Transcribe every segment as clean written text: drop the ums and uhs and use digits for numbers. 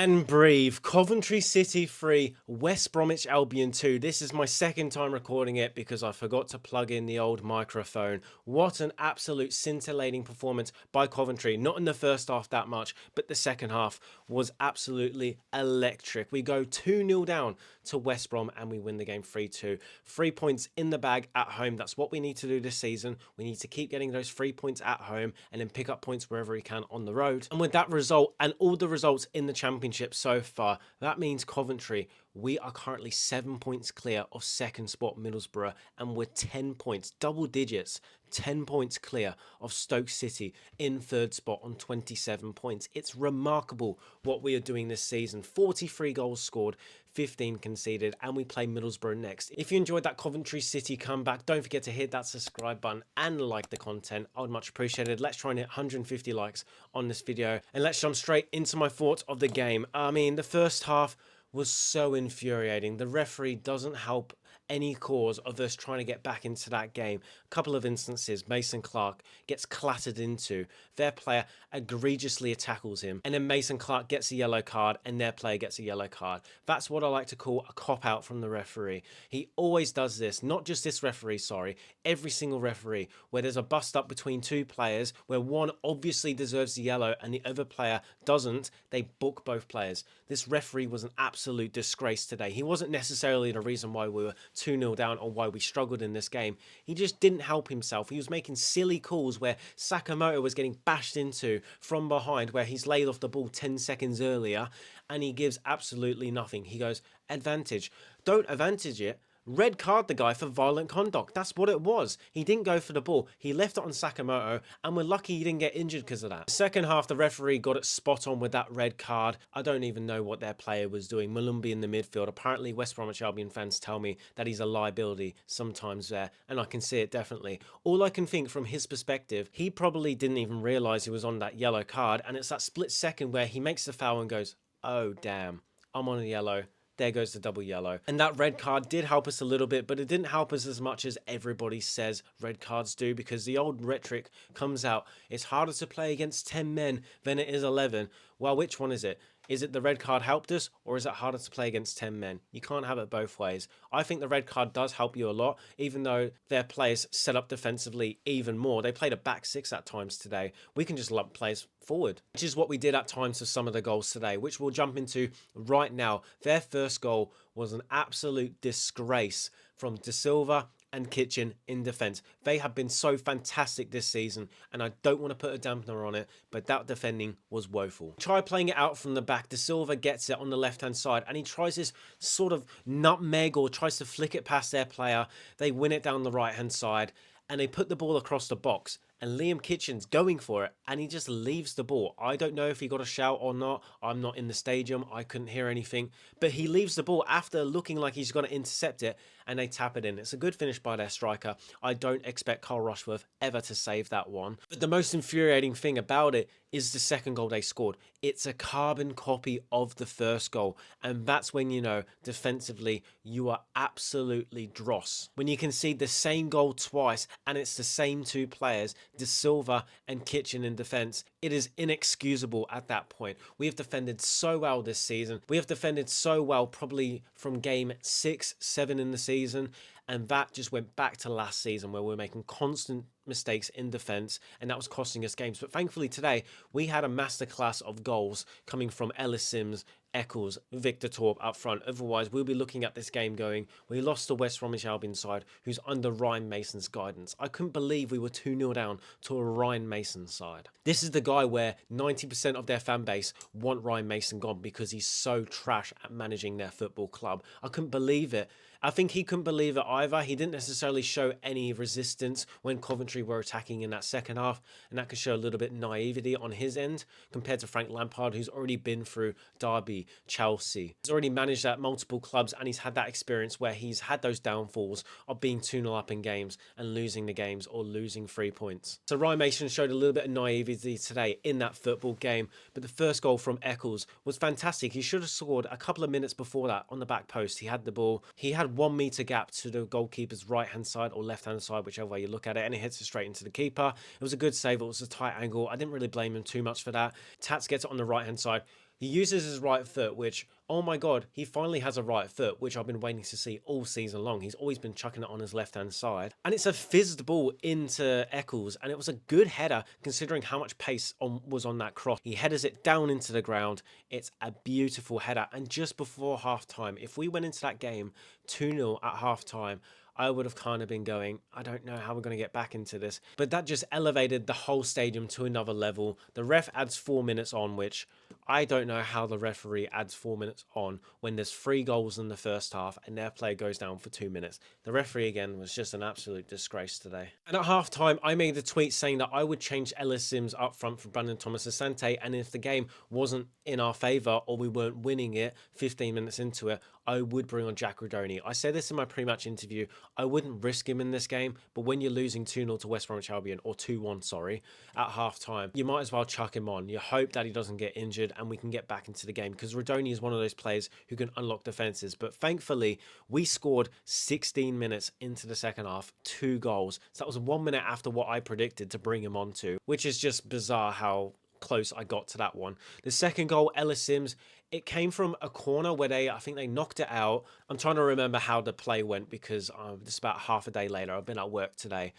And breathe. Coventry City 3, West Bromwich Albion 2. This is my second time recording it because I forgot to plug in the old microphone. What an absolute scintillating performance by Coventry. Not in the first half that much, but the second half was absolutely electric. We go 2-0 down to West Brom and we win the game 3-2. 3 points in the bag at home. That's what we need to do this season. We need to keep getting those 3 points at home and then pick up points wherever we can on the road. And with that result and all the results in the Championship so far, that means Coventry, we are currently 7 points clear of second spot Middlesbrough, and we're 10 points, double digits, 10 points clear of Stoke City in third spot on 27 points. It's remarkable what we are doing this season. 43 goals scored, 15 conceded, and we play Middlesbrough next. If you enjoyed that Coventry City comeback, don't forget to hit that subscribe button and like the content. I would much appreciate it. Let's try and hit 150 likes on this video, and let's jump straight into my thoughts of the game. I mean, the first half was so infuriating. The referee doesn't help any cause of us trying to get back into that game. A couple of instances, Mason Clark gets clattered into, their player egregiously tackles him, and then Mason Clark gets a yellow card and their player gets a yellow card. That's what I like to call a cop-out from the referee. He always does this, not just this referee, sorry, every single referee, where there's a bust-up between two players, where one obviously deserves the yellow and the other player doesn't, they book both players. This referee was an absolute disgrace today. He wasn't necessarily the reason why we were 2-0 down or why we struggled in this game. He just didn't help himself. He was making silly calls where Sakamoto was getting bashed into from behind, where he's laid off the ball 10 seconds earlier, and he gives absolutely nothing. He goes, advantage. Don't advantage it. Red card the guy for violent conduct. That's what it was. He didn't go for the ball. He left it on Sakamoto, and we're lucky he didn't get injured because of that. The second half, the referee got it spot on with that red card. I don't even know what their player was doing. Malumbi in the midfield. Apparently, West Bromwich Albion fans tell me that he's a liability sometimes there, and I can see it definitely. All I can think from his perspective, he probably didn't even realise he was on that yellow card, and it's that split second where he makes the foul and goes, oh, damn, I'm on a yellow. There goes the double yellow. And that red card did help us a little bit, but it didn't help us as much as everybody says red cards do, because the old rhetoric comes out. It's harder to play against 10 men than it is 11. Well, which one is it? Is it the red card helped us, or is it harder to play against 10 men? You can't have it both ways. I think the red card does help you a lot, even though their players set up defensively even more. They played a back six at times today. We can just lump players forward, which is what we did at times for some of the goals today, which we'll jump into right now. Their first goal was an absolute disgrace from De Silva and Kitchen in defence. They have been so fantastic this season, and I don't want to put a dampener on it, but that defending was woeful. Try playing it out from the back. De Silva gets it on the left-hand side, and he tries this sort of nutmeg or tries to flick it past their player. They win it down the right-hand side, and they put the ball across the box. And Liam Kitchen's going for it, and he just leaves the ball. I don't know if he got a shout or not. I'm not in the stadium. I couldn't hear anything. But he leaves the ball after looking like he's going to intercept it, and they tap it in. It's a good finish by their striker. I don't expect Carl Rushworth ever to save that one. But the most infuriating thing about it is the second goal they scored. It's a carbon copy of the first goal, and that's when you know defensively you are absolutely dross. When you concede the same goal twice and it's the same two players, De Silva and Kitchen in defence, it is inexcusable at that point. We have defended so well this season. We have defended so well probably from game 6, 7 in the season, and that just went back to last season where we were making constant mistakes in defence, and that was costing us games. But thankfully today we had a masterclass of goals coming from Ellis Sims, Eccles, Victor Torp up front. Otherwise we'll be looking at this game going, we lost the West Bromwich Albion side who's under Ryan Mason's guidance. I couldn't believe we were 2-0 down to a Ryan Mason side. This is the guy where 90% of their fan base want Ryan Mason gone because he's so trash at managing their football club. I couldn't believe it. I think he couldn't believe it either. He didn't necessarily show any resistance when Coventry were attacking in that second half, and that could show a little bit naivety on his end compared to Frank Lampard, who's already been through Derby, Chelsea. He's already managed at multiple clubs, and he's had that experience where he's had those downfalls of being 2-0 up in games and losing the games or losing 3 points. So Ryan Mason showed a little bit of naivety today in that football game, but the first goal from Eccles was fantastic. He should have scored a couple of minutes before that on the back post. He had the ball. He had 1 metre gap to the goalkeeper's right-hand side or left-hand side, whichever way you look at it, and it hits it straight into the keeper. It was a good save. It was a tight angle. I didn't really blame him too much for that. Tats gets it on the right-hand side. He uses his right foot, which, oh my god, he finally has a right foot, which I've been waiting to see all season long. He's always been chucking it on his left-hand side. And it's a fizzed ball into Eccles, and it was a good header considering how much pace was on that cross. He headers it down into the ground. It's a beautiful header. And just before half-time, if we went into that game 2-0 at half-time, I would have kind of been going, I don't know how we're going to get back into this. But that just elevated the whole stadium to another level. The ref adds 4 minutes on, which I don't know how the referee adds 4 minutes on when there's 3 goals in the first half and their player goes down for 2 minutes. The referee, again, was just an absolute disgrace today. And at halftime, I made a tweet saying that I would change Ellis Sims up front for Brandon Thomas Asante, and if the game wasn't in our favour or we weren't winning it 15 minutes into it, I would bring on Jack Rudoni. I said this in my pre-match interview. I wouldn't risk him in this game, but when you're losing 2-0 to West Bromwich Albion, or 2-1, sorry, at half-time, you might as well chuck him on. You hope that he doesn't get injured and we can get back into the game, because Rudoni is one of those players who can unlock defences. But thankfully, we scored 16 minutes into the second half, 2 goals. So that was 1 minute after what I predicted to bring him on to, which is just bizarre how close I got to that one. The second goal, Ellis Sims, it came from a corner where I think they knocked it out. I'm trying to remember how the play went because this is about half a day later. I've been at work today.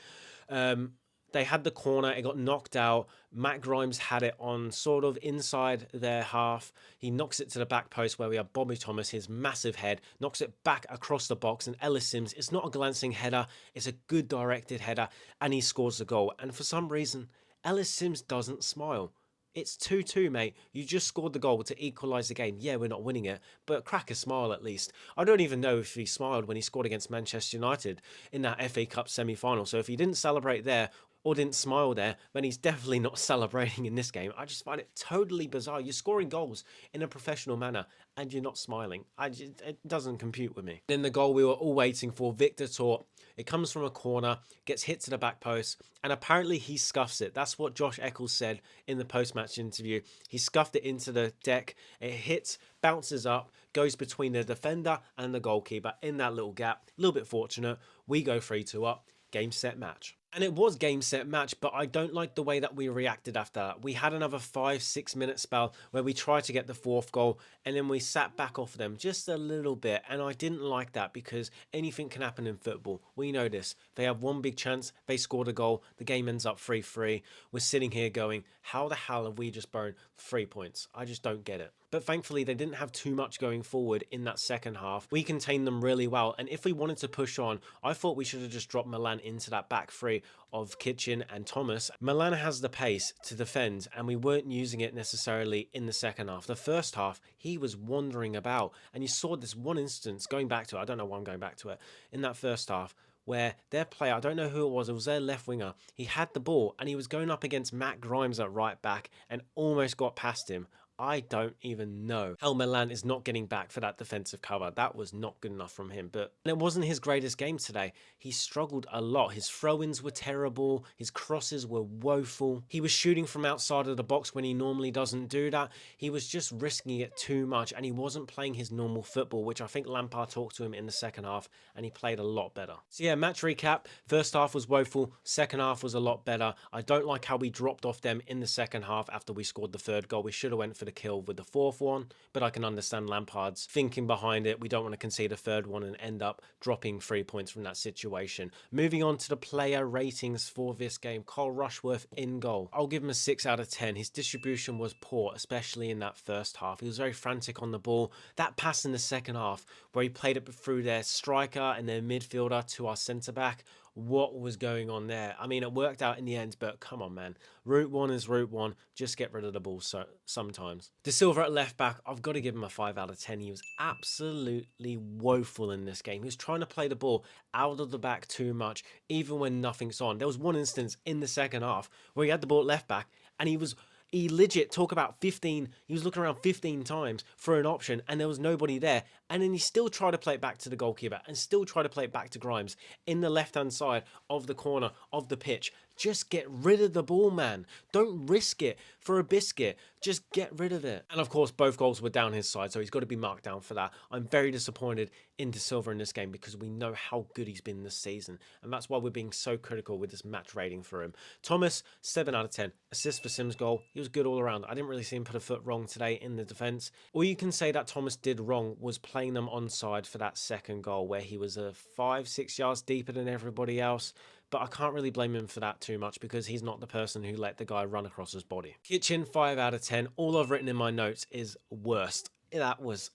They had the corner, it got knocked out. Matt Grimes had it on sort of inside their half. He knocks it to the back post where we have Bobby Thomas, his massive head, knocks it back across the box, and Ellis Sims, it's not a glancing header, it's a good directed header, and he scores the goal. And for some reason, Ellis Sims doesn't smile. It's 2-2, mate. You just scored the goal to equalise the game. Yeah, we're not winning it, but crack a smile at least. I don't even know if he smiled when he scored against Manchester United in that FA Cup semi-final. So if he didn't celebrate there or didn't smile there, then he's definitely not celebrating in this game. I just find it totally bizarre. You're scoring goals in a professional manner and you're not smiling. It doesn't compute with me. Then the goal we were all waiting for, Victor Tort. It comes from a corner, gets hit to the back post, and apparently he scuffs it. That's what Josh Eccles said in the post-match interview. He scuffed it into the deck. It hits, bounces up, goes between the defender and the goalkeeper in that little gap. A little bit fortunate. We go 3-2 up. Game, set, match. And it was game, set, match, but I don't like the way that we reacted after that. We had another 5-6 minute spell where we tried to get the 4th goal and then we sat back off them just a little bit. And I didn't like that because anything can happen in football. We know this. They have one big chance, they scored a goal, the game ends up 3-3. We're sitting here going, how the hell have we just burned 3 points? I just don't get it. But thankfully, they didn't have too much going forward in that second half. We contained them really well. And if we wanted to push on, I thought we should have just dropped Milan into that back three of Kitchen and Thomas. Milan has the pace to defend, and we weren't using it necessarily in the second half. The first half, he was wandering about. And you saw this one instance, going back to it, I don't know why I'm going back to it, in that first half, where their player, I don't know who it was their left winger, he had the ball and he was going up against Matt Grimes at right back and almost got past him. I don't even know how Milan is not getting back for that defensive cover. That was not good enough from him. But it wasn't his greatest game today. He struggled a lot. His throw-ins were terrible. His crosses were woeful. He was shooting from outside of the box when he normally doesn't do that. He was just risking it too much, and he wasn't playing his normal football, which I think Lampard talked to him in the second half, and he played a lot better. So yeah, match recap. First half was woeful. Second half was a lot better. I don't like how we dropped off them in the second half after we scored the 3rd goal. We should have went for the kill with the 4th one, but I can understand Lampard's thinking behind it. We don't want to concede a 3rd one and end up dropping 3 points from that situation. Moving on to the player ratings for this game. Carl Rushworth in goal. I'll give him a 6 out of 10. His distribution was poor, especially in that first half. He was very frantic on the ball. That pass in the second half where he played it through their striker and their midfielder to our centre back. What was going on there? I mean, it worked out in the end, but come on, man. Route 1 is Route 1. Just get rid of the ball sometimes. De Silva at left back, I've got to give him a 5 out of 10. He was absolutely woeful in this game. He was trying to play the ball out of the back too much, even when nothing's on. There was one instance in the second half where he had the ball at left back and he legit talk about 15, he was looking around 15 times for an option and there was nobody there. And then he still tried to play it back to the goalkeeper and still tried to play it back to Grimes in the left-hand side of the corner of the pitch. Just get rid of the ball, man. Don't risk it for a biscuit. Just get rid of it. And of course, both goals were down his side, so he's got to be marked down for that. I'm very disappointed in De Silva in this game because we know how good he's been this season. And that's why we're being so critical with this match rating for him. Thomas, 7 out of 10. Assist for Sims' goal. He was good all around. I didn't really see him put a foot wrong today in the defence. All you can say that Thomas did wrong was playing them onside for that second goal where he was 5-6 yards deeper than everybody else. But I can't really blame him for that too much because he's not the person who let the guy run across his body. Kitchen, 5 out of 10. All I've written in my notes is worst. It was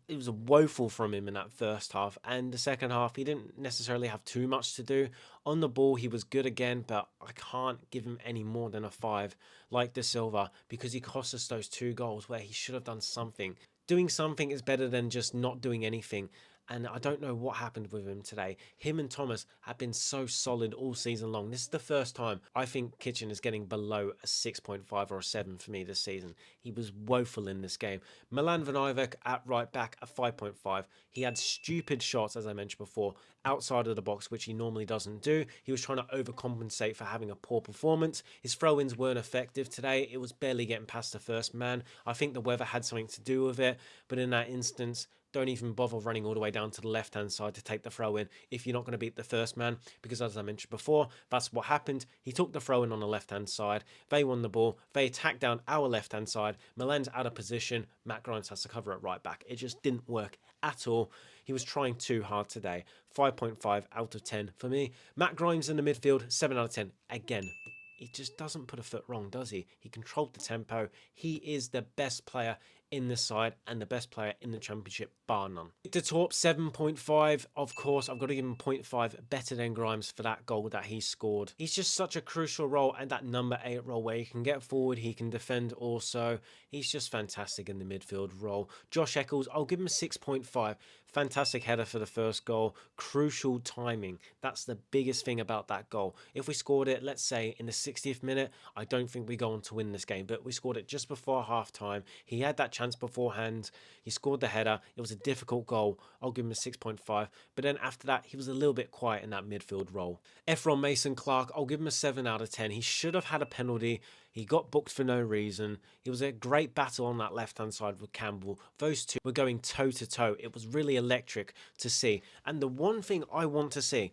a woeful from him in that first half, and the second half he didn't necessarily have too much to do. On the ball he was good again, but I can't give him any more than a 5 like De Silva because he cost us those 2 goals where he should have done something. Doing something is better than just not doing anything. And I don't know what happened with him today. Him and Thomas have been so solid all season long. This is the first time I think Kitchen is getting below a 6.5 or a 7 for me this season. He was woeful in this game. Milan Vanovic at right back at 5.5. He had stupid shots, as I mentioned before, outside of the box, which he normally doesn't do. He was trying to overcompensate for having a poor performance. His throw-ins weren't effective today. It was barely getting past the first man. I think the weather had something to do with it. But in that instance, don't even bother running all the way down to the left-hand side to take the throw-in if you're not going to beat the first man, because as I mentioned before, that's what happened. He took the throw-in on the left-hand side. They won the ball. They attacked down our left-hand side. Milan's out of position. Matt Grimes has to cover it right back. It just didn't work at all. He was trying too hard today. 5.5 out of 10 for me. Matt Grimes in the midfield, 7 out of 10. Again, he just doesn't put a foot wrong, does he? He controlled the tempo. He is the best player in this side and the best player in the championship, bar none. Victor Torp, 7.5. Of course, I've got to give him 0.5 better than Grimes for that goal that he scored. He's just such a crucial role and that number 8 role where he can get forward, he can defend also. He's just fantastic in the midfield role. Josh Eccles, I'll give him a 6.5. Fantastic header for the first goal. Crucial timing. That's the biggest thing about that goal. If we scored it, let's say, in the 60th minute, I don't think we go on to win this game. But we scored it just before half-time. He had that chance beforehand. He scored the header. It was a difficult goal. I'll give him a 6.5. But then after that, he was a little bit quiet in that midfield role. Efron Mason-Clark, I'll give him a 7 out of 10. He should have had a penalty. He got booked for no reason. It was a great battle on that left-hand side with Campbell. Those two were going toe-to-toe. It was really electric to see. And the one thing I want to see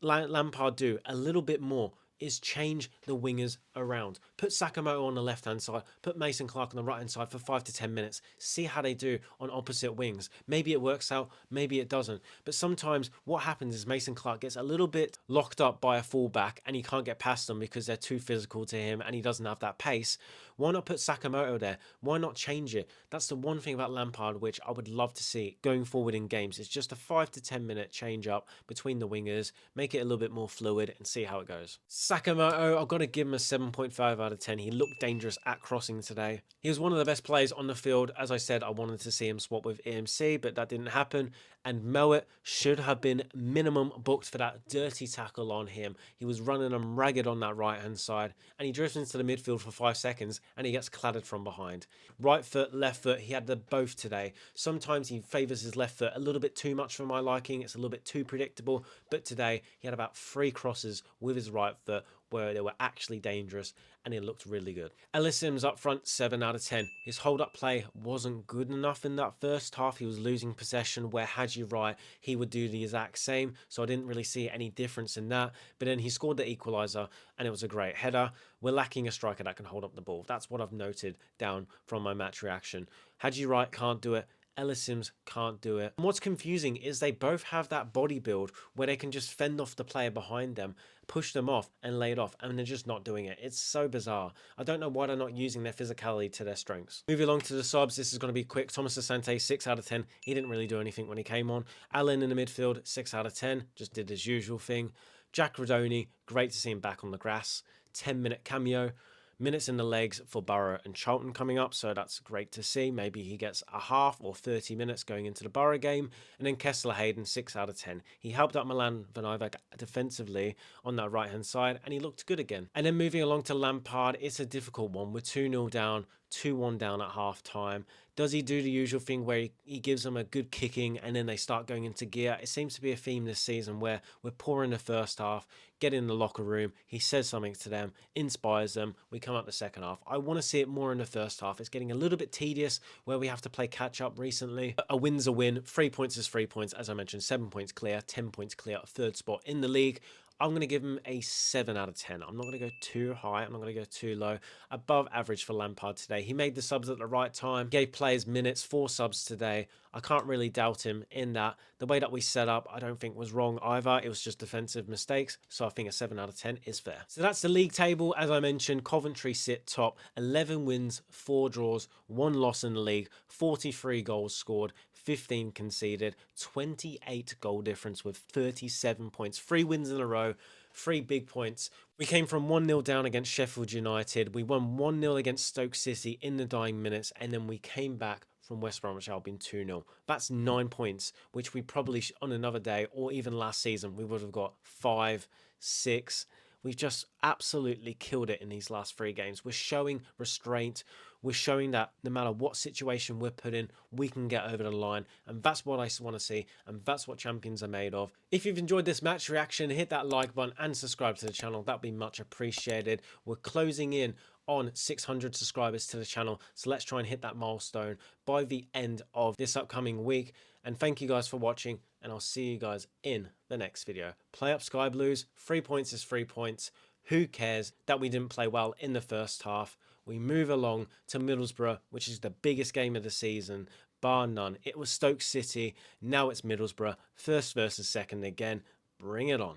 Lampard do a little bit more is change the wingers around. Put Sakamoto on the left-hand side, put Mason Clark on the right-hand side for 5 to 10 minutes. See how they do on opposite wings. Maybe it works out, maybe it doesn't. But sometimes what happens is Mason Clark gets a little bit locked up by a fullback and he can't get past them because they're too physical to him and he doesn't have that pace. Why not put Sakamoto there? Why not change it? That's the one thing about Lampard which I would love to see going forward in games. It's just a 5 to 10 minute change up between the wingers, make it a little bit more fluid and see how it goes. Sakamoto, I've got to give him a 7.5 out of 10. He looked dangerous at crossing today. He was one of the best players on the field. As I said, I wanted to see him swap with EMC, but that didn't happen. And Mowat should have been minimum booked for that dirty tackle on him. He was running him ragged on that right-hand side, and he drifts into the midfield for 5 seconds, and he gets clattered from behind. Right foot, left foot, he had the both today. Sometimes he favours his left foot a little bit too much for my liking. It's a little bit too predictable, but today he had about 3 crosses with his right foot where they were actually dangerous, and it looked really good. Ellis Sims up front, 7 out of 10. His hold-up play wasn't good enough in that first half. He was losing possession where, had you right, he would do the exact same, so I didn't really see any difference in that. But then he scored the equaliser, and it was a great header. We're lacking a striker that can hold up the ball. That's what I've noted down from my match reaction. Had you right, can't do it. Ellis Sims can't do it. And what's confusing is they both have that body build where they can just fend off the player behind them, push them off and lay it off, and they're just not doing it. It's so bizarre. I don't know why they're not using their physicality to their strengths. Moving along to the subs, this is going to be quick. Thomas Asante, 6 out of 10. He didn't really do anything when he came on. Allen in the midfield, 6 out of 10. Just did his usual thing. Jack Rudoni, great to see him back on the grass. 10-minute cameo. Minutes in the legs for Borough and Charlton coming up, so that's great to see. Maybe he gets a half or 30 minutes going into the Borough game. And then Kessler Hayden, 6 out of 10. He helped out Milan Vanovic defensively on that right-hand side, and he looked good again. And then moving along to Lampard, it's a difficult one. We're 2-0 down, 2-1 down at half-time. Does he do the usual thing where he gives them a good kicking and then they start going into gear? It seems to be a theme this season where we're poor in the first half, get in the locker room, he says something to them, inspires them, we come out the second half. I want to see it more in the first half. It's getting a little bit tedious where we have to play catch up recently. A win's a win, 3 points is 3 points. As I mentioned, 7 points clear, 10 points clear, third spot in the league. I'm going to give him a 7 out of 10. I'm not going to go too high. I'm not going to go too low. Above average for Lampard today. He made the subs at the right time. Gave players minutes, 4 subs today. I can't really doubt him in that. The way that we set up, I don't think was wrong either. It was just defensive mistakes. So I think a 7 out of 10 is fair. So that's the league table. As I mentioned, Coventry sit top. 11 wins, 4 draws, 1 loss in the league. 43 goals scored, 15 conceded, 28 goal difference with 37 points. 3 wins in a row. 3 big points. We came from 1-0 down against Sheffield United. We won 1-0 against Stoke City in the dying minutes. And then we came back from West Bromwich Albion 2-0. That's 9 points, which we probably, on another day, or even last season, we would have got 5, 6. We've just absolutely killed it in these last 3 games. We're showing restraint. We're showing that no matter what situation we're put in, we can get over the line. And that's what I want to see. And that's what champions are made of. If you've enjoyed this match reaction, hit that like button and subscribe to the channel. That'd be much appreciated. We're closing in on 600 subscribers to the channel. So let's try and hit that milestone by the end of this upcoming week. And thank you guys for watching. And I'll see you guys in the next video. Play up Sky Blues. 3 points is 3 points. Who cares that we didn't play well in the first half? We move along to Middlesbrough, which is the biggest game of the season, bar none. It was Stoke City. Now it's Middlesbrough. First versus second again. Bring it on.